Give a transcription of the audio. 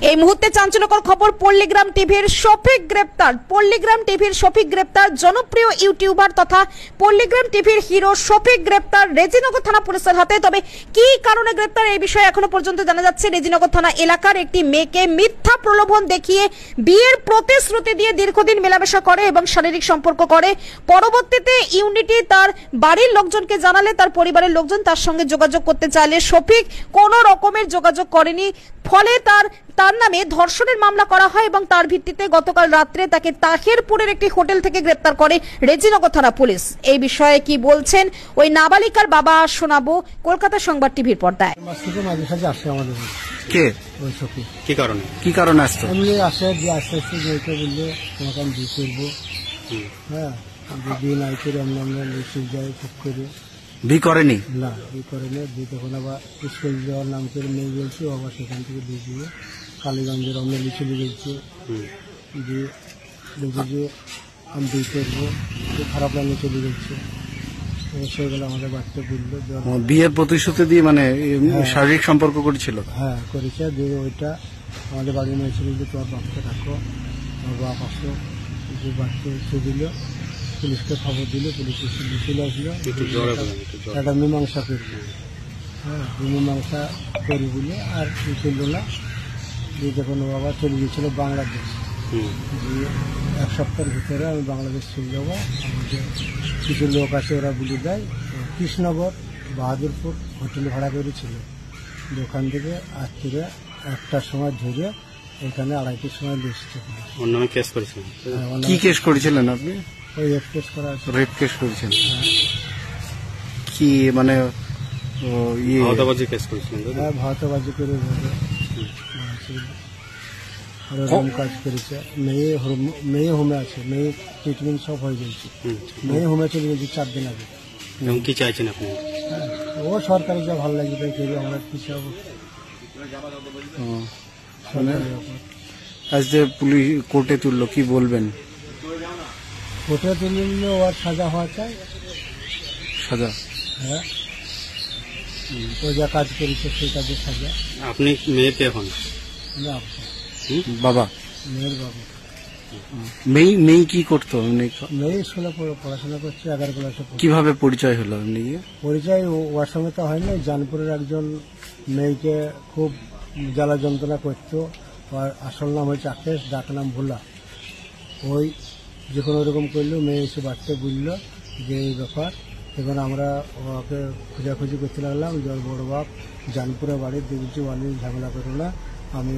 এই মুহূর্তে চাঞ্চল্যকর খবর, পল্লীগ্রাম টিভির শফিক গ্রেপ্তার। পল্লীগ্রাম টিভির শফিক গ্রেপ্তার। জনপ্রিয় ইউটিউবার তথা পল্লীগ্রাম টিভির হিরো শফিক গ্রেপ্তার রেজিনগর থানা পুলিশের হাতে। তবে কি কারণে গ্রেপ্তার এই বিষয়ে এখনো পর্যন্ত জানা যাচ্ছে। রেজিনগর থানা এলাকার একটি মেয়েকে মিথ্যা প্রলোভন দেখিয়ে বিয়ের প্রতিশ্রুতি দিয়ে দীর্ঘদিন মেলামেশা করে এবং শারীরিক সম্পর্ক করে। পরবর্তীতে ইউনিটি তার বাড়ির লোকজনকে জানালে তার পরিবারের লোকজন তার সঙ্গে যোগাযোগ করতে চাইলে শফিক কোনো রকমের যোগাযোগ করেনি। ফলে তার নামে ধর্ষণের মামলা করা হয় এবং তার ভিত্তিতে গতকাল রাত্রে তাকে তাহিরপুরের একটি হোটেল থেকে গ্রেপ্তার করে রেজিনগর থানা পুলিশ। এই বিষয়ে কি বলছেন ওই নাবালিকার বাবা শোনাবো কলকাতা সংবাদ টিভির পর্দায়। কি কারণে আসছে? বি করেনি না, বি করেনি। বি তখন আবার স্কুল যাওয়ার নাম করে মেয়ে বলছে, আবার সেখান থেকে বি দিয়ে কালীগঞ্জের অমলি চলে গেছে। দিয়ে বলছে যে আমি বি করবো, খারাপ লাগে চলে গেছে। সেগুলো আমাদের বাচ্চা বললো বিয়ের প্রতিশ্রুতি দিয়ে মানে শারীরিক সম্পর্ক করেছিল। হ্যাঁ করেছে। দিয়ে ওইটা আমাদের বাড়ির মেয়ে ছিল যে তোমার বাপকে রাখো, তোমার বাপ আসো। যে বাচ্চা উঠে দিল, পুলিশকে খবর দিল, পুলিশ চলে আসলো। একটা মীমাংসা করবো। হ্যাঁ, মীমাংসা করি বলে আর চললো না। দিয়ে যখন বাবা চলে গিয়েছিল বাংলাদেশ, দিয়ে এক সপ্তাহের ভিতরে আমি বাংলাদেশ চলে যাবো। আমাদের কিছু লোক আছে, ওরা বলে দেয় কৃষ্ণনগর বাহাদুরপুর হোটেল ভাড়া করেছিল। ওখান থেকে আজ থেকে 1টার সময় ধরে এখানে 2:30টার সময় এসেছে। ওর নামে কেস করেছিলেন? কি কেস করেছিলেন আপনি? ওই রেপ কেস করা আছে। রেপ কেস করেছেন? কি মানে ভাওতাবাজি কেস করেছিলেন? হ্যাঁ, ভাওতাবাজি করে কাজ করেছে। মেয়ে হোমে আছে, মেয়ে ট্রিটমেন্ট সব হয়ে গেছে। মেয়ে হোমে চলে গেছে 4 দিন আগে। কি চাইছেন আপনি? ও সরকারি যা ভালো লাগবে তাই করি, আমরা কি চাবো। আজ যে পুলিশ কোর্টে তুললো, কি বলবেন? কোর্টে তুললে ওর সাজা হওয়া চাই। সাজা? হ্যাঁ, ও যা কাজ করেছে সেই কাজের সাজা। আপনি মেয়েতে এখন? বাবা, মেয়ের বাবা। মেয়ে কি করতো? মেয়ে স্কুলে পড়াশোনা করছে, 11 ক্লাসে। কিভাবে পরিচয় হলো? পরিচয় ওর সঙ্গে তো হয়নি। জানপুরের একজন মেয়েকে খুব জ্বালা যন্ত্রণা করতো। ওর আসল নাম হচ্ছে আকেশ, ডাক নাম ভোলা। ওই যে কোনো রকম করলো, মেয়ে এসে বাচ্চা বললো যে এই ব্যাপার। এখন আমরা ওকে খোঁজাখুঁজি করতে লাগলাম। যে ওর বড় বাপ জানপুরে বাড়ির দেখছি, অনেক ঝামেলা করো না, আমি